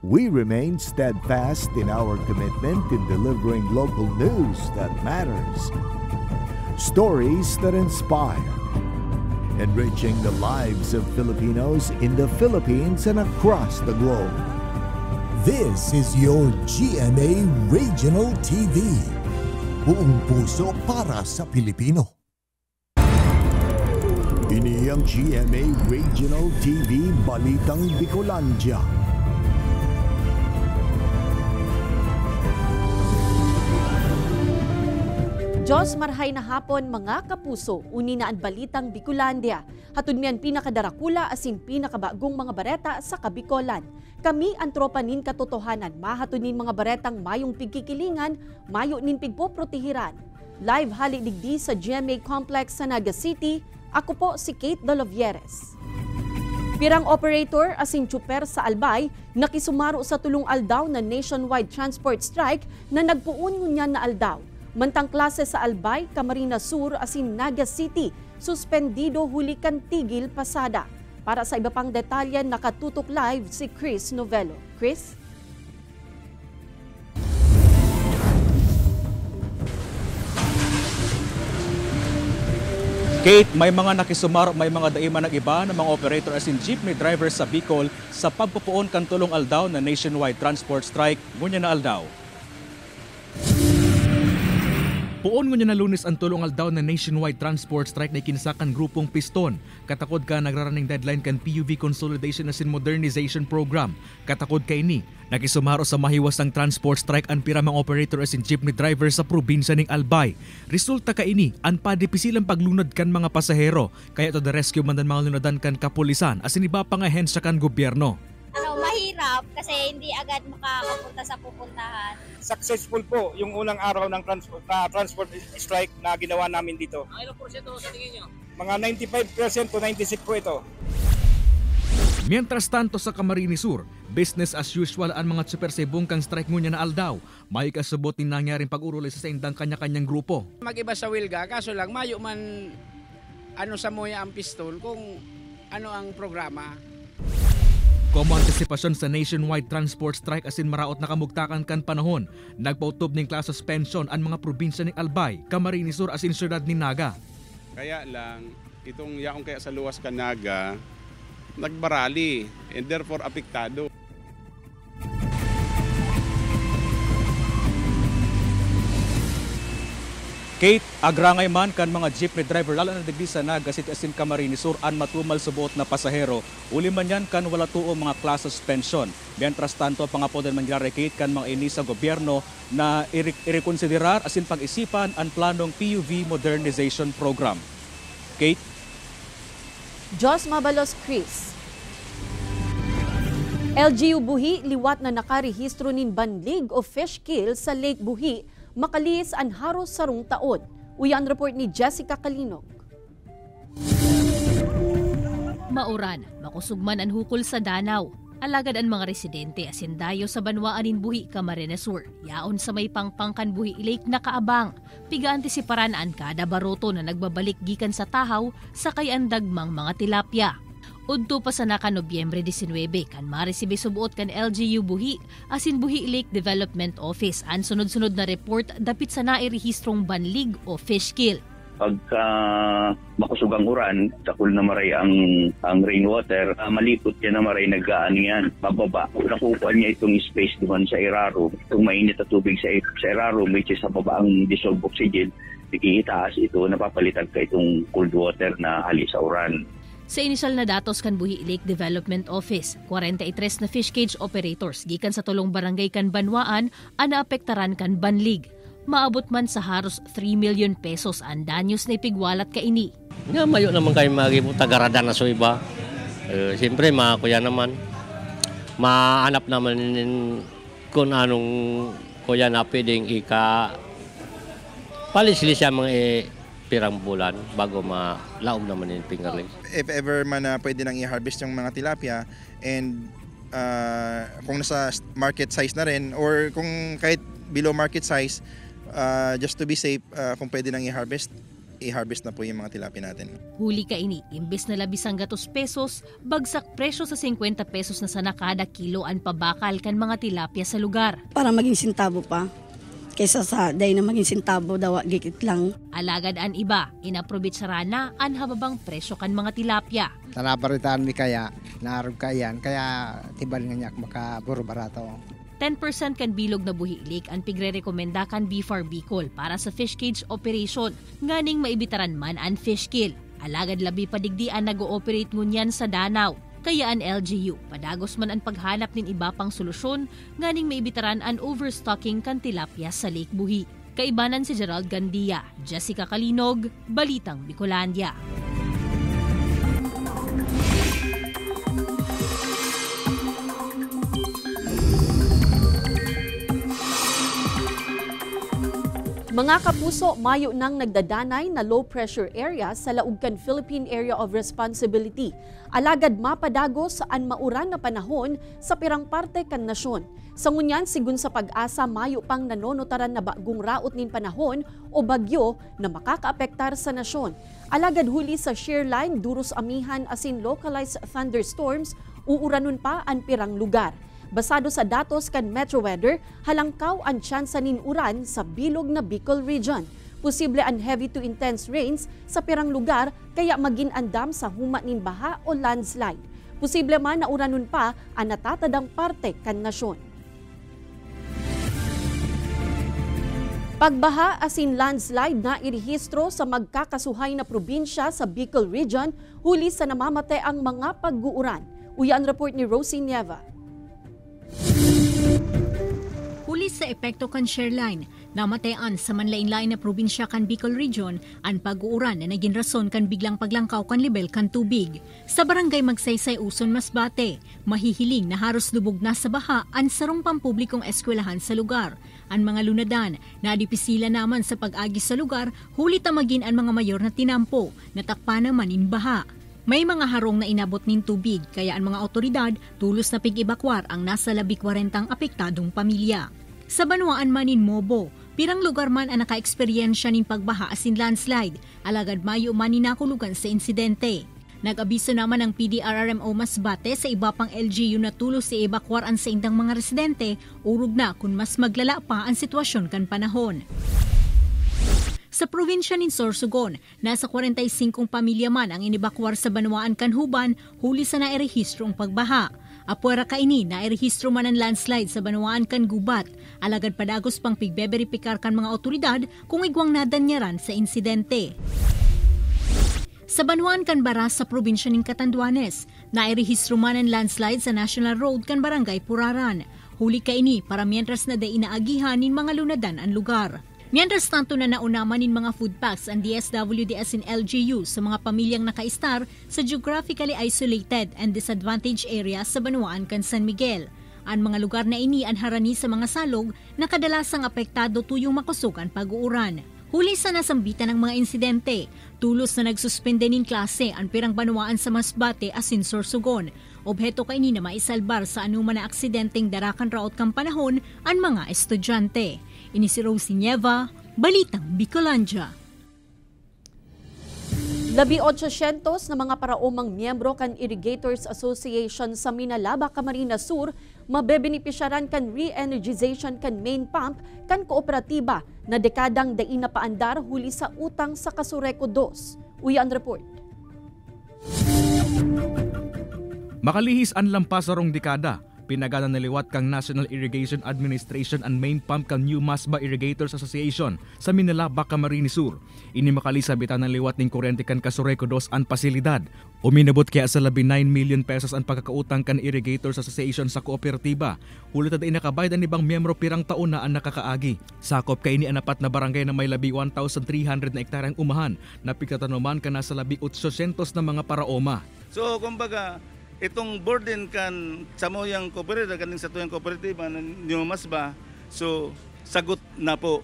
we remain steadfast in our commitment in delivering local news that matters. Stories that inspire. Enriching the lives of Filipinos in the Philippines and across the globe. This is your GMA Regional TV. Buong puso para sa Pilipino. Ini ang GMA Regional TV Balitang Bicolandia. Diyos marhay na hapon mga kapuso, uni na ang Balitang Bicolandia. Hatun miyan pinakadarakula asin pinakabagong mga bareta sa Kabikolan. Kami ang tropa nin katotohanan, mahatunin mga baretang mayong pigkikilingan, mayo nin pigpoprotehiran. Live hali digdi sa GMA Complex sa Naga City, ako po si Kate Dolovieres. Pirang operator asin tsuper sa Albay nakisumaro sa tulong aldaw na nationwide transport strike na nagpuun ngunyan na aldaw. Mantang klase sa Albay, Camarines Sur asin Naga City, suspendido huli kan tigil pasada. Para sa iba pang detalye, nakatutok live si Chris Novello. Chris? Kate, may mga nakisumaro, may mga daiman ng iba ng mga operator asin jeepney driver sa Bicol sa pagpupuon kan tulong aldaw na nationwide transport strike ngunya na aldaw. Puon ngunya na Lunes ang tulong aldaw na nationwide transport strike na kinsakan grupong Piston. Katakod ka nagraraning deadline kan PUV Consolidation asin Modernization Program. Katakod ka ini, nakisumaro sa mahiwas ang transport strike ang piramang operator asin jeepney driver sa probinsya ning Albay. Resulta ka ini, ang padipisilang paglunod kan mga pasahero. Kaya to the rescue man mga lunadan kan kapulisan asin iba pa nga hensya kan gobyerno. Mahirap kasi hindi agad makakapunta sa pupuntahan. Successful po yung unang araw ng transport strike na ginawa namin dito. Ilang porsyento sa tingin nyo? Mga 95% to 96% po ito. Mientras tanto sa Camarines Sur, business as usual ang mga tsuper sa bungkang strike ngunya na aldaw. May kasubot din nangyaring pag-urulay sa indang kanya-kanyang grupo. Mag-iba sa Wilga, kaso lang mayo man sa moya ang Piston kung ano ang programa. Como antisipasyon sa nationwide transport strike asin maraot na kamugtakan kan panahon, nagpautob ning class suspension ang mga probinsya ng Albay, Camarines Sur asin syudad ni Naga. Kaya lang, itong yaong kaya sa luwas ka Naga, nagbarali and therefore apektado. Kate, agrangay man kan mga jeepney driver lalo na digdi sa Naga City asin Camarines Sur an matumal subuot na pasahero. Uli man yan kan wala tuo mga class suspension. Mientras tanto pangapodan man Kate kan mga ini sa gobyerno na irekonsiderar asin pag-isipan ang planong PUV Modernization Program. Kate? Jos Mabalos, Chris. LGU Buhi liwat na nakarehistro nin banlig o fish kill sa Lake Buhi makalis ang haros sarong taon. Uyan report ni Jessica Kalinog. Mauran, makusugman ang hukol sa Danau. Alagad ang mga residente asin dayo sa banwaanin Buhi, Camarines Sur. Yaon sa may pangpangkan Buhi Lake nakaabang. Piga-antisiparan ang kada baroto na nagbabalik gikan sa tahaw sa kayan dagmang mga tilapia. Udto pa sa naka Nobyembre 19 kan maresibe subuot kan LGU Buhi asin Buhi Lake Development Office ang sunod-sunod na report dapit sa nairehistrong banlig o fish kill. Pagka makusugang uran, sakul na maray ang rainwater, malipot yan na maray naggaan yan, bababa. Nakukuha niya itong space doon sa Iraro, itong mainit na tubig sa Iraro, which is sa baba ang dissolved oxygen, ikitaas ito, napapalitan ka itong cold water na hali sa uran. Sa inisyal na datos kan Buhi Lake Development Office, 43 na fish cage operators gikan sa tulong barangay kan Banwaan ang naapektaran kan banlig. Maabot man sa haros 3 million pesos ang danyos na ipigwalat kaini. Nga mayo naman kayo tagaradan na so iba. Siyempre kuya naman, maanap naman kung anong kuya na pwedeng palisili siya mga pirang bulan bago malaog naman yung fingerling. If ever man pwede nang i-harvest yung mga tilapia and kung nasa market size na rin or kung kahit below market size, just to be safe, kung pwede nang i-harvest, i-harvest na po yung mga tilapia natin. Huli kaini, imbes na 100 pesos, bagsak presyo sa 50 pesos na sana kada kilo an pabakal kan mga tilapia sa lugar. Para maging sintabo pa, kaysa sa day na maging sintabo daw gigit lang. Alagad an iba, inaprobit sa rana an hababang presyo kan mga tilapia. Tanaparitaan mi kaya, naarog kayan, kaya tibal nga niyak makaburo barato. 10% kan bilog na buhilik ang pigre-rekomenda kan BFAR Bicol para sa fish cage operation, nganing maibitaran man ang fish kill. Alagad labi padigdian nag-ooperate ngunyan sa Danau. Kaya ang LGU, padagos man ang paghanap nin iba pang solusyon, nganing maibitaran ang overstocking kan tilapia sa Lake Buhi. Kaibanan si Gerald Gandia, Jessica Kalinog, Balitang Bicolandia. Mga kapuso, mayo nang nagdadanay na low-pressure area sa Laugkan Philippine Area of Responsibility. Alagad mapadagos saan mauran na panahon sa pirang parte kan nasyon. Sa ngunyan, sigun sa pag-asa, mayo pang nanonotaran na bagong raot nin panahon o bagyo na makakaapektar sa nasyon. Alagad huli sa shear line, duros amihan asin localized thunderstorms, uuranon pa ang pirang lugar. Basado sa datos kan Metro Weather, halangkaw ang tsansa nin uran sa bilog na Bicol Region. Posible ang heavy to intense rains sa pirang lugar kaya maging andam sa huma nin baha o landslide. Posible man na uranon pa ang natatadang parte kan nasyon. Pagbaha asin landslide na irehistro sa magkakasuhay na probinsya sa Bicol Region, huli sa namamate ang mga pag-uuran. Uyan report ni Rosie Nieva. Huli sa epekto kan shear line, namatayan sa manlain-lain na probinsya kan Bicol Region ang pag-uuran na naging rason kan biglang paglangkaw kan level kan tubig. Sa barangay Magsaysay, Uson, Masbate, mahihiling na haros lubog na sa baha ang sarong pampublikong eskwelahan sa lugar. Ang mga lunadan na dipisila naman sa pag-agi sa lugar, huli tamagin ang mga mayor na tinampo, natakpa naman in baha. May mga harong na inabot nin tubig kaya ang mga otoridad tulos na pig-ebakwar ang nasa 40 apektadong pamilya. Sa Banwaan man in Mobo, pirang lugar man ang naka-eksperyensya nin pagbaha asin landslide, alagad mayo man ninakulugan sa insidente. Nag-abiso naman ang PDRRMO Masbate sa iba pang LGU na tulos si ebakwar ang sa indang mga residente, urog na kung mas maglala pa ang sitwasyon kan panahon. Sa probinsya ng Sorsogon, nasa 45 pamilya man ang inibakwar sa Banwaan Kanhuban, huli sa nairehistro ang pagbaha. Apuera kaini, nairehistro man ang landslide sa Banwaan Kangubat. Alagad padagos pang pigbeberipikar kan mga otoridad kung igwang nadanyaran sa insidente. Sa Banwaan Kanbaras sa probinsya ng Catanduanes, nairehistro man ang landslide sa National Road kan Barangay Puraran. Huli kaini para mientras na day inaagihan ng mga lunadan ang lugar. Mientras tanto na naunaman ng mga food packs ang DSWDs in LGU sa mga pamilyang naka-star sa geographically isolated and disadvantaged areas sa Banwaan kan San Miguel. Ang mga lugar na ini ang harani sa mga salog na kadalasang apektado tuyong makusugan pag-uuran. Huli sa nasambitan ng mga insidente, tulos na nagsuspende nin klase ang pirang Banwaan sa Masbate asin Sorsogon. Obheto kaini na maisalbar sa anuman na aksidenteng darakan raot kang panahon ang mga estudyante. Ini si Rosie Nieva, Balitang Bicolandia. 1,800 na mga paraomang miyembro kan Irrigators Association sa Minalaba, Camarines Sur mabebenepisyaran kan re-energization kan main pump kan kooperatiba na dekadang dain na paandar huli sa utang sa Kasureco 2. Uyan report. Makalihis ang lampas sa rong dekada, pinagana naliwat kang National Irrigation Administration and main pump kang New Masba Irrigators Association sa Minalaba, Camarines Sur. Ini makalisa bitan ng liwat ning kuryente kan Kasureco 2 ang pasilidad. Uminabot kaya sa 19 million pesos ang pagkakautang kan Irrigators Association sa kooperatiba. Hulit na nakabayad ang ibang miyembro pirang taon na ang nakakaagi. Sakop kay ini anapat na barangay na may labi 1,300 na ektaryang umahan na pigtatanuman ka na sa labi 800 na mga paraoma. So kumbaga, itong burden kan sa moyang kooperatiba, kaning sa tuyang kooperatiba ng New Masba, so sagot na po.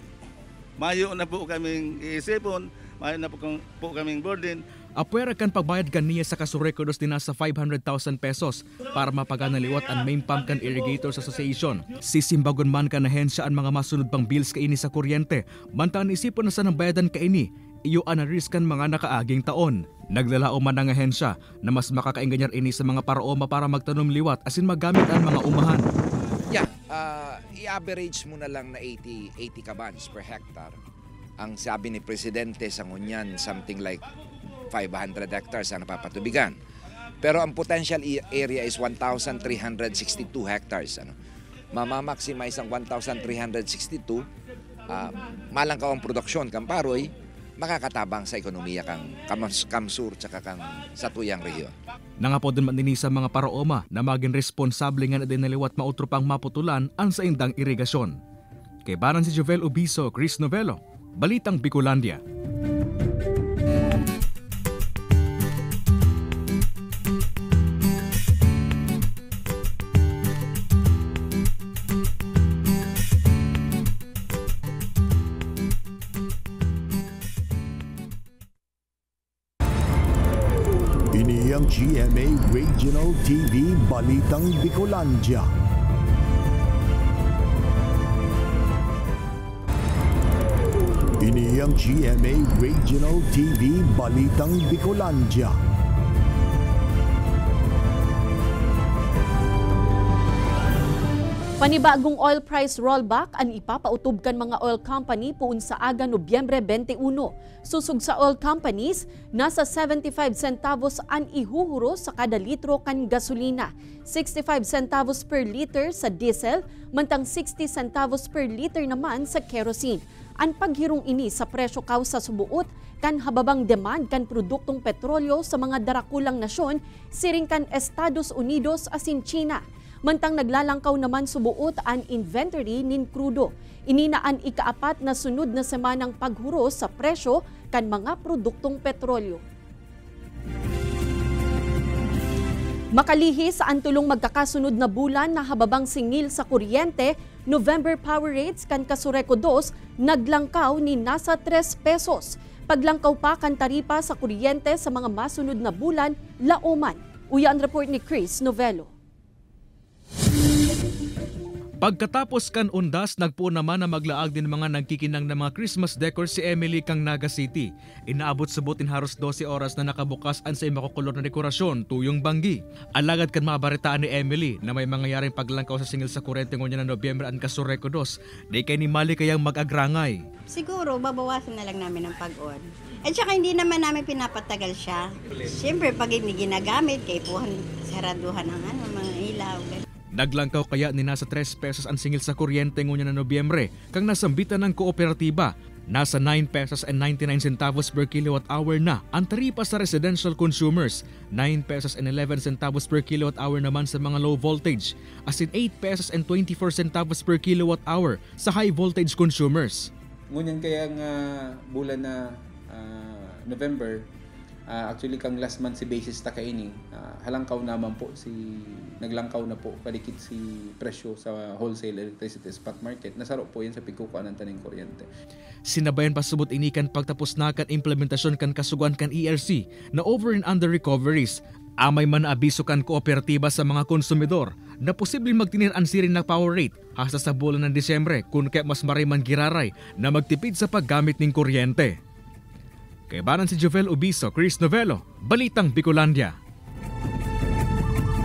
Mayo na po kaming iisipon, mayo na po kaming burden. Apwera kan pagbayad kaniya sa Kasureco 2 din sa 500,000 pesos para mapaganaliwat ang main pump kan Irrigators Association. Sisimbagon man kan ahensya ang mga masunod pang bills kaini sa kuryente. Bantaan isipon na sa nang bayadan kaini. iyo anariskan mga nakaaging taon. Naglalao man ang ahensya na mas makakainganyar ini sa mga paraoma para magtanom liwat asin magamit ang mga umahan. Yeah, i-average mo na lang na 80 kabans per hectare. Ang sabi ni Presidente sa ngunyan, something like 500 hectares ang napapatubigan. Pero ang potential area is 1,362 hectares. Mamamaximize ang 1,362, malangkaw ang produksyon kang paroy, makakatabang sa ekonomiya kang Kamsur tsaka kang Satuyang rehiyon. Nangapod din man din sa mga paraoma na maging responsable nga na din naliwat mautro pang maputulan ang sa indang irigasyon. Kay banan si Jovel Ubiso, Chris Novelo, Balitang Bicolandia. Ang GMA Regional TV Balitang Bicolandia. Ini ang GMA Regional TV Balitang Bicolandia. Panibagong oil price rollback ang ipapautob kan mga oil company puun sa aga Nobyembre 21. Susug sa oil companies, nasa 75 centavos ang ihuhuro sa kada litro kan gasolina, 65 centavos per liter sa diesel, mantang 60 centavos per liter naman sa kerosene. Ang paghirong ini sa presyo kaw sa subuot kan hababang demand kan produktong petrolyo sa mga darakulang nasyon, siring kan Estados Unidos asin China. Mantang naglalangkaw naman subuot ang inventory nin krudo. Ininaan ikaapat na sunod na semanang paghuro sa presyo kan mga produktong petrolyo. Makalihis sa antulong magkakasunod na bulan na hababang singil sa kuryente, November power rates kan Kasureco 2 naglangkaw ni nasa 3 pesos. Paglangkaw pa kan taripa sa kuryente sa mga masunod na bulan, lauman. Uya ang report ni Chris Novelo. Pagkatapos kan undas, nagpo naman na maglaag din mga nagkikinang na mga Christmas decor si Emily kang Naga City. Inaabot subutin haros 12 oras na nakabukas ang sa makukulor na dekorasyon tuyong banggi. Alagad kan mabaritaan ni Emily na may mangyayaring paglangkaw sa singil sa kurente ngunya na Nobyembre ang Kasureco 2. Di kay ni Mali kayang mag-agrangay. Siguro babawasan na lang namin ang pag-on. At saka hindi naman namin pinapatagal siya. Siyempre pag hindi ginagamit, kay puhan saraduhan ang mga ilaw. Naglangkaw kaya ni nasa 3 pesos ang singil sa kuryente ngunya na Nobyembre kang nasambitan ng kooperatiba. Nasa 9 pesos and 99 centavos per kilowatt hour na ang taripa sa residential consumers, 9 pesos and 11 centavos per kilowatt hour naman sa mga low voltage, as in 8 pesos and 24 centavos per kilowatt hour sa high voltage consumers. Ngunyan kaya nga bulan na November, actually kang last month si basis ta kaini, halangkaw naman po naglangkaw na po kadikit si presyo sa wholesale electricity spot market. Nasaro po yan sa pigkukuan ng taning kuryente. Sinabayan pa subot inikan pagtapos na kan implementasyon kan kasugan kan ERC na over and under recoveries. Amay man abiso kan kooperatiba sa mga konsumidor na posibleng magtinir ang sirin na power rate hasta sa bulan ng Disyembre kung kaya mas mariman giraray na magtipid sa paggamit ng kuryente. Kay banan si Jovel Ubiso, Chris Novelo, Balitang Bicolandia.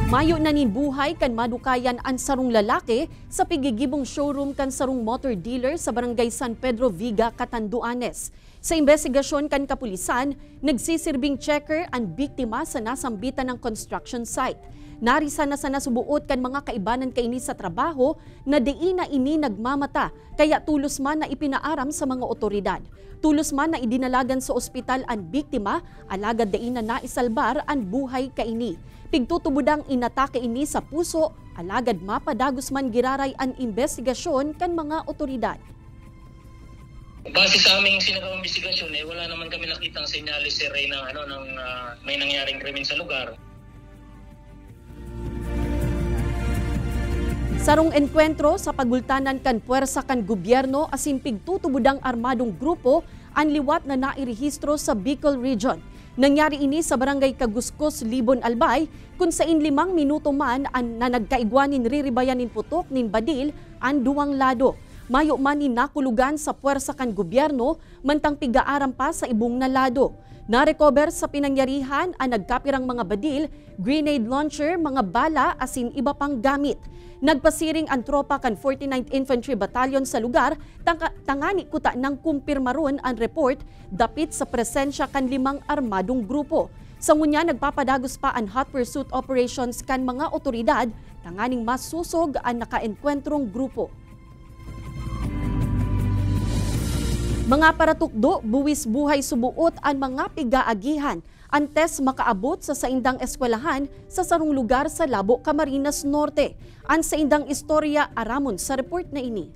Mayo na nin buhay kan madukayan ang sarong lalaki sa pigigibong showroom kan sarong motor dealer sa barangay San Pedro Viga, Catanduanes. Sa investigasyon kan kapulisan, nagsisirbing checker ang biktima sa nasambitan ng construction site. Narisa na sa nasubuot kan mga kaibanan kaini sa trabaho na diina ini nagmamata kaya tulos man na ipinaaram sa mga otoridad. Tulos man na idinalagan sa ospital ang biktima, alagad diina na isalbar ang buhay kaini. Pigtutubudang inatake ini sa puso, alagad mapadagos man giraray ang investigasyon kan mga otoridad. Base sa aming sinagawang investigasyon, wala naman kami nakitang senyalis si Ray ng may nangyaring krimen sa lugar. Sarong enkwentro sa pagultanan kan puwersa kan gobyerno asin pigtutubudang armadong grupo ang liwat na nairehistro sa Bicol Region. Nangyari ini sa barangay Kaguskos, Libon, Albay, kung sa 5 minuto man ang na nagkaigwanin riribayanin putok nin badil ang duwang lado. Mayo man ni nakulugan sa puwersa kan gobyerno, mantang pigaaram pa sa ibong nalado. Na-recover sa pinangyarihan ang nagkapirang mga badil, grenade launcher, mga bala asin iba pang gamit. Nagpasiring ang tropa kan 49th Infantry Battalion sa lugar, tangani kuta ng kumpirmaron ang report dapit sa presensya kan 5 armadong grupo. Sa ngunya nagpapadagos pa ang hot pursuit operations kan mga otoridad, tanganing masusog ang nakaenkwentrong grupo. Mga paratukdo, buwis buhay subuot ang mga pigaagihan antes makaabot sa saindang eskwelahan sa sarong lugar sa Labo, Camarines Norte. Ang saindang istorya aramon sa report na ini.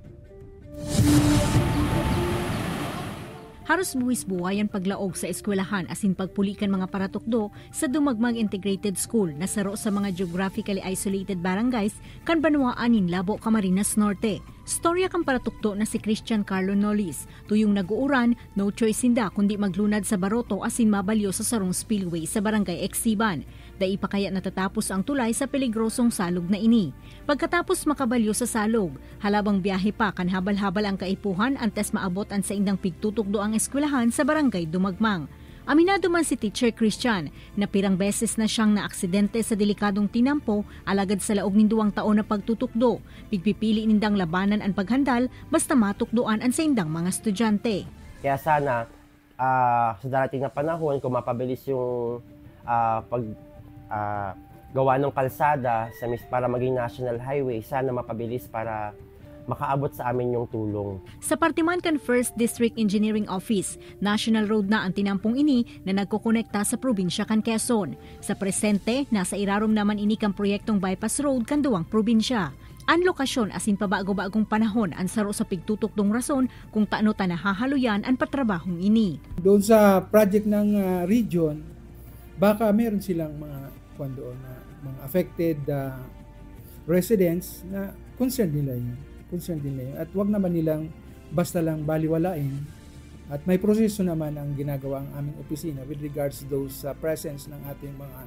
Haros buwis buhay ang paglaog sa eskwelahan asin pagpulikan mga paratukdo sa Dumagmag Integrated School na saro sa mga geographically isolated barangays kan Banwaanin, Labo, Camarines Norte. Storya kang paratukdo na si Christian Carlo Nolis. Tuyong nag-uuran, no choice sinda kundi maglunad sa baroto asin mabalyo sa sarong spillway sa barangay Exiban. Dai pa kaya natatapos ang tulay sa peligrosong salog na ini. Pagkatapos makabalyo sa salog, halabang biyahe pa kan habal-habal ang kaipuhan antes maabot ang saindang pigtutukdo ang eskwelahan sa barangay Dumagmang. Aminado man si Teacher Christian na pirang beses na siyang naaksidente sa delikadong tinampo alagad sa laog nin 2 taon na pagtutukdo. Pigpipili nindang labanan ang paghandal basta matukdoan ang saindang mga estudyante. Kaya sana sa darating na panahon kung mapabilis yung gawa ng kalsada para maging national highway, sana mapabilis para makaabot sa amin yung tulong. Sa partiman kan 1st District Engineering Office, national road na ang tinampong ini na nagkukonekta sa probinsya kan Quezon. Sa presente, nasa irarom naman ini kang proyektong bypass road kan 2 probinsya. Ang lokasyon asin pabago-bagong panahon ang saro sa pigtutukdong rason kung taano ta nahahaluyan ang patrabahong ini. Doon sa project ng region, baka meron silang mga mga affected residents na concerned nila yun. At wag naman nilang basta lang baliwalain. At may proseso naman ang ginagawa ang aming opisina with regards to those presence ng ating mga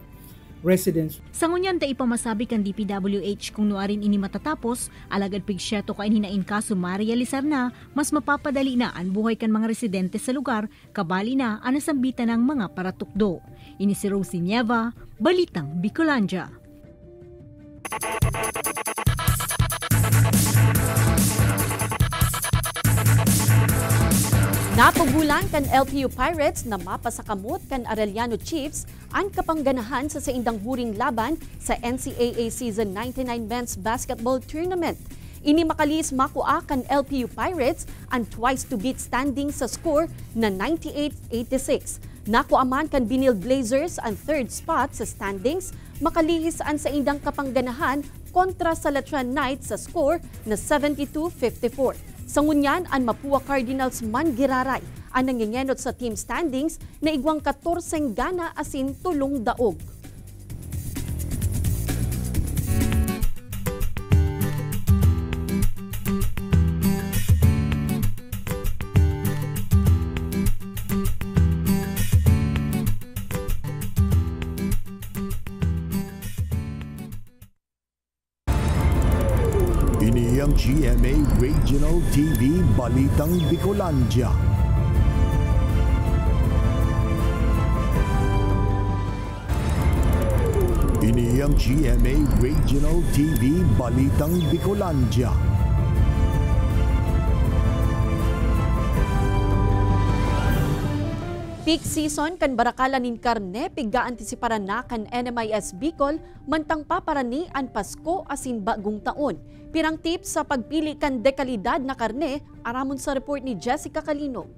residents. Sa ngunyan ta ipamasabi kan DPWH kung nuarin ini matatapos, alagad pigsyeto kain hinain kaso ma-realisar na, mas mapapadali na ang buhay kan mga residente sa lugar, kabali na ang nasambitan ng mga paratukdo. Ini si Rosie Nieva, Balitang Bicolandia. Napugulan kan LPU Pirates na mapasakamot kan Arellano Chiefs ang kapangganahan sa saindang huring laban sa NCAA Season 99 Men's Basketball Tournament. Ini makalis makua kan LPU Pirates ang twice-to-beat standing sa score na 98-86. Nakuaman kan Binil Blazers ang 3rd spot sa standings, makalihis ang saindang kapangganahan kontra sa Latran Knights sa score na 72-54. Sa ngunyan, ang Mapua Cardinals Mangiraray ang nangingenot sa team standings na igwang 14 gana asin 3 daog. Ini ang GMA Regional TV Balitang Bicolandia. Ini ang GMA Regional TV Balitang Bicolandia. Peak season kan barakalan nin karne pigga-antisiparan na kan NMIS Bicol mantang paparani ang Pasko asin bagong taon. Pirang tips sa pagpili kan dekalidad na karne aramon sa report ni Jessica Kalinog.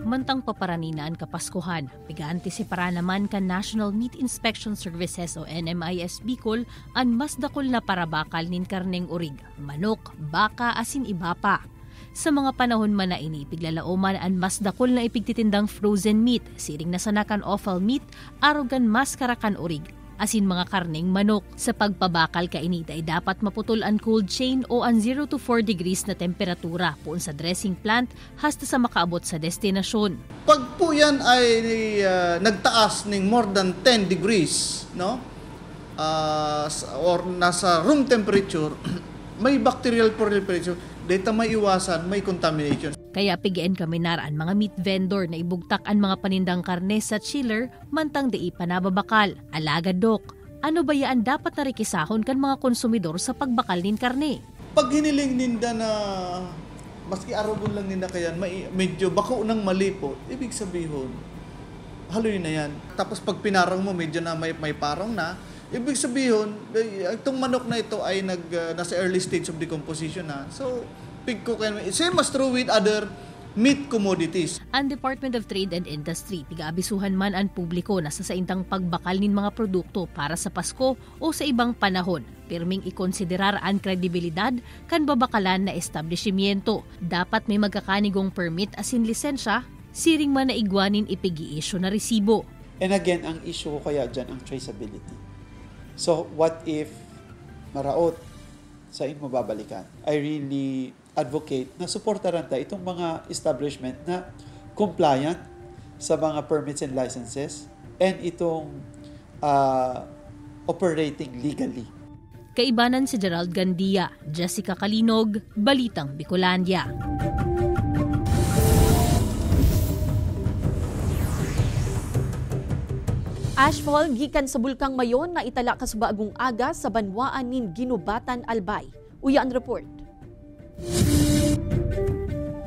Mantang paparani na ang Kapaskuhan, pigga-antisipara naman kan National Meat Inspection Services o NMIS Bicol ang mas dakol na parabakal nin karneng urig, manok, baka asin iba pa. Sa mga panahon man na ini, piglalaoman ang mas dakol na ipigtitindang frozen meat, siring na sanakan offal meat, arogan mas karakan urig, asin mga karneng manok. Sa pagpabakal kainita ay dapat maputol ang cold chain o ang 0 to 4 degrees na temperatura poon sa dressing plant hasta sa makaabot sa destinasyon. Pag po yan ay nagtaas ng more than 10 degrees, no? Or nasa room temperature, may bacterial proliferation, data may iwasan, may contamination. Kaya pigian kami naraan mga meat vendor na ibugtak ang mga panindang karne sa chiller mantang di panababakal. Alaga Dok, ano ba yaan dapat na rikisahon kan mga konsumidor sa pagbakal nin karne? Pag hiniling ninda na maski arobon lang ninda kayan, medyo bako ng mali po, ibig sabihin, haloy na yan. Tapos pag pinarang mo, medyo na may parang na, ibig sabihin, itong manok na ito ay nasa early stage of decomposition na. So, pig ko kayo. Same as true with other meat commodities. Ang Department of Trade and Industry, pigaabisuhan man ang publiko na sa saintang pagbakal nin mga produkto para sa Pasko o sa ibang panahon. Pirming ikonsiderar ang kredibilidad kan babakalan na establishmento. Dapat may magkakanigong permit asin lisensya, siring man na igwanin ipigi-issue na resibo. And again, ang issue ko kaya dyan ang traceability. So, what if maraot sa inyo mababalikan? I really advocate na supportaran tayo itong mga establishment na compliant sa mga permits and licenses and itong operating legally. Kaibanan si Gerald Gandia, Jessica Kalinog, Balitang Bicolandia. Ashfall gikan sa Bulkang Mayon na itala kasubagong aga sa banwaan nin Ginubatan, Albay. Uya ang report.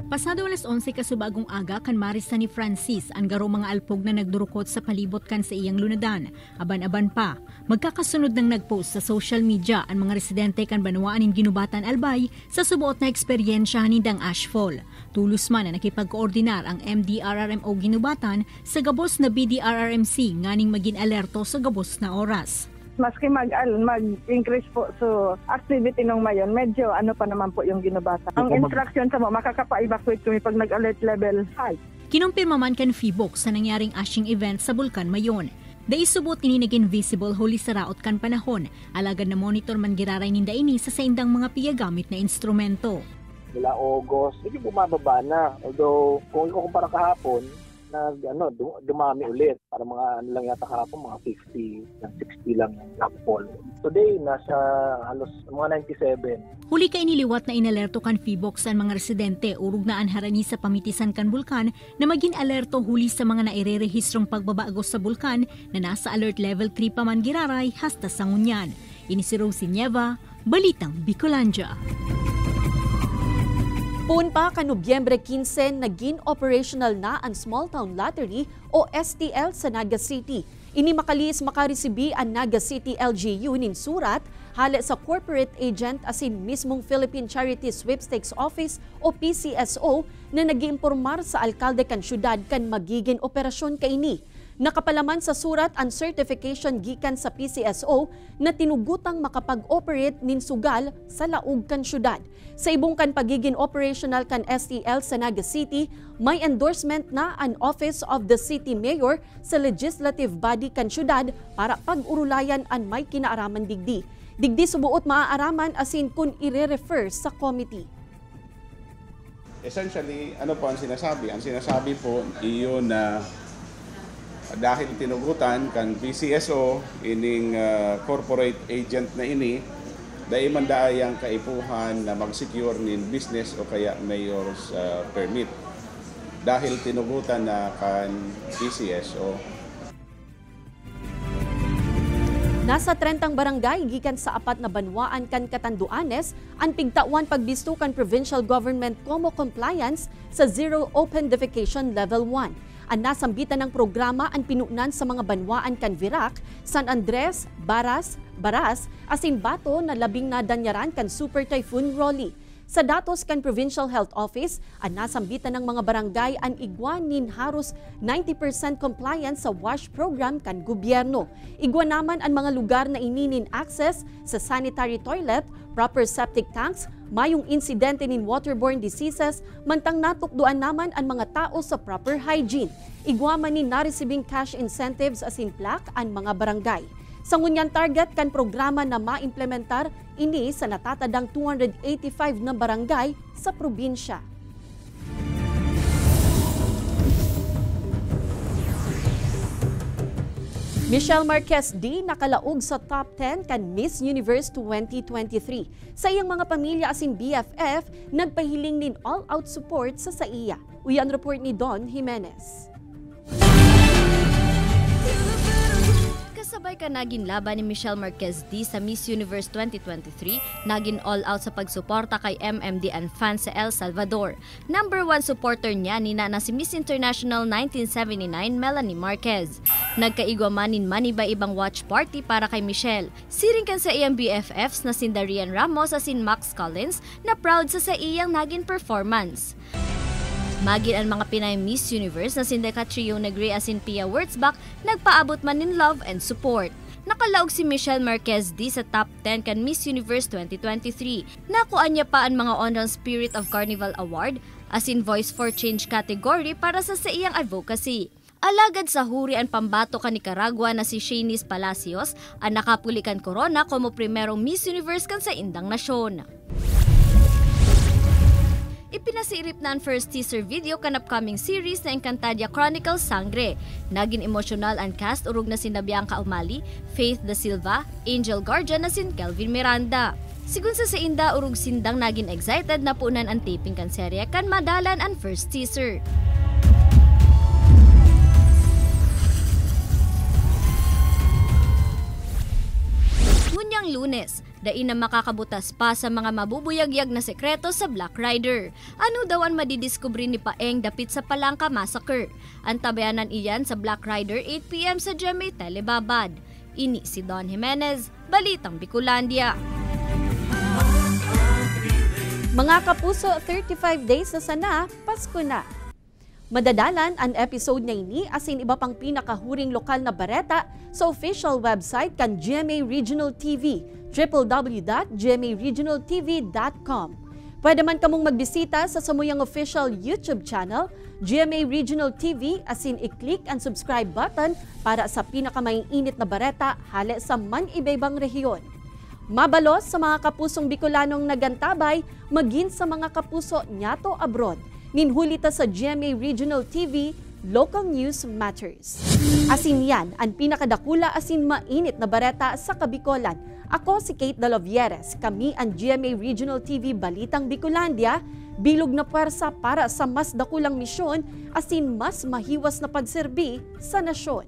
Pasado alas 11 kasubagong aga kan marisa ni Francis ang garo mga alpog na nagdurukot sa palibot kan sa iyang lunadan. Aban-aban pa, magkakasunod ng nagpost sa social media ang mga residente kan banwaan nin Ginubatan, Albay sa subuot na eksperyensya nindang ashfall. Tulos man na nakipag-koordinar ang MDRRMO Ginubatan sa gabos na BDRRMC nganing maging alerto sa gabos na oras. Maski mag-increase po so activity nung mayon, medyo ano pa naman po yung Ginubatan. Ang instruction sa mo, makakapa-evacuate kami pag nag-alert level 5. Kinumpirma man kan FIBOC sa nangyaring ashing event sa Bulkan Mayon. Dahil subot ini naging visible huli sa raot kan panahon, alagad na monitor man giraray ninda ini sa saindang mga piyagamit na instrumento. Mula August, medyo bumababa na. Although, kung ikukumpara kahapon, dumami ulit. Para mga lang yata kahapon, mga 50, 60 lang yung nagpol. Today, nasa halos mga 97. Huli ka iniliwat na inalerto kan FIBOC sa mga residente urug na anharani sa pamitisan kan bulkan na maging alerto huli sa mga nairerehistrong pagbabaagos sa bulkan na nasa alert level 3 pa man giraray hasta sa ngunyan. Ini si Rosie Nieva, Balitang Bicolandia. Poon pa ka Nobyembre 15 naging operational na ang Small Town Lottery o STL sa Naga City. Ini makalis makaresibi ang Naga City LGU nin surat hali sa corporate agent asin mismong Philippine Charity Sweepstakes Office o PCSO na nag-iimpormar sa alkalde kan syudad kan magiging operasyon kaini. Nakapalaman sa surat ang certification gikan sa PCSO na tinugutang makapag-operate nin sugal sa laug kan syudad. Sa ibong kan pagiging operational kan STL sa Naga City, may endorsement na ang Office of the City Mayor sa legislative body kan syudad para pag-urulayan ang may kinaaraman digdi. Digdi subuot maaaraman asin kun ire-refer sa committee. Essentially, ano po ang sinasabi? Ang sinasabi po iyon na dahil tinugutan kan PCSO ining corporate agent na ini, dahil mandaayang kaipuhan na mag-secure nin business o kaya mayor's permit. Dahil tinugutan na kan PCSO. Nasa 30 barangay gikan sa apat na banwaan kan Catanduanes ang pigtawan pagbisto kan provincial government como compliance sa Zero Open Defecation Level 1. Ang nasambitan ng programa ang pinunan sa mga banwaan kan Virac, San Andres, Baras, asin Bato na labing nadanyaran kan Super Typhoon Rolly. Sa datos kan Provincial Health Office, ang nasambitan ng mga barangay ang igwan nin haros 90% compliance sa WASH program kan gobyerno. Igwan naman ang mga lugar na ininin access sa sanitary toilet, proper septic tanks, mayong insidente nin waterborne diseases, mantang natukduan naman ang mga tao sa proper hygiene. Igwaman nin na-receiving cash incentives asin plaque ang mga barangay. Sa ngunyan target kan programa na maimplementar ini sa natatadang 285 na barangay sa probinsya. Michelle Marquez D nakalaog sa top 10 kan Miss Universe 2023. Sa iyang mga pamilya asin BFF, nagpahiling nin all-out support sa iya. Uyan report ni Don Jimenez. Kasabay ka naging laban ni Michelle Marquez D sa Miss Universe 2023, naging all-out sa pagsuporta kay MMD and fans sa El Salvador. Number 1 supporter niya nina na si Miss International 1979 Melanie Marquez. Nagkaigwamanin man iba ibang watch party para kay Michelle. Siring kan sa iyang BFFs na si Darian Ramos at si Max Collins na proud sa iyang naging performance. Magin ang mga Pinay Miss Universe na si Catrio Negre asin Pia Wurtzbach nagpaabot man in love and support. Nakalaog si Michelle Marquez D sa top 10 kan Miss Universe 2023. Nakuha niya pa ang mga Honorary Spirit of Carnival Award asin Voice for Change category para sa iyang advocacy. Alagad sa huri ang pambato ka Nicaragua na si Shanice Palacios ang nakapulikan korona como primerong Miss Universe kan sa indang nasyon. Ipinasirip na ang first teaser video kan upcoming series na Encantadia Chronicles Sangre. Naging emosyonal ang cast urog na sina Bianca Umali, Faith Da Silva, Angel Guardian na sin Kelvin Miranda. Sigun sa inda urog sindang naging excited na punan ang taping kan serye kan madalan ang first teaser. Ngunyang Lunes, dain na makakabutas pa sa mga mabubuyagyag na sekreto sa Black Rider. Ano daw ang madidiskubre ni Paeng dapit sa Palangka Massacre? Ang tabayanan iyan sa Black Rider 8 PM sa GMA Telebabad. Ini si Don Jimenez, Balitang Bicolandia. Mga kapuso, 35 days na sana, Pasko na. Madadalan ang episode na ini asin iba pang pinakahuring lokal na bareta sa official website kan GMA Regional TV, www.gmaregionaltv.com. Pwede man kamong magbisita sa samuyang official YouTube channel, GMA Regional TV, asin i-click ang subscribe button para sa pinakamainit na bareta hale sa man-ibaybang rehiyon. Mabalos sa mga kapusong Bicolanong nagantabay, maging sa mga kapuso nyato abroad. Ninhulita sa GMA Regional TV, Local News Matters. Asin yan, ang pinakadakula asin mainit na bareta sa Kabikolan. Ako si Kate Dalovieres, kami ang GMA Regional TV Balitang Bicolandia, bilog na puwersa para sa mas dakulang misyon asin mas mahiwas na pagserbi sa nasyon.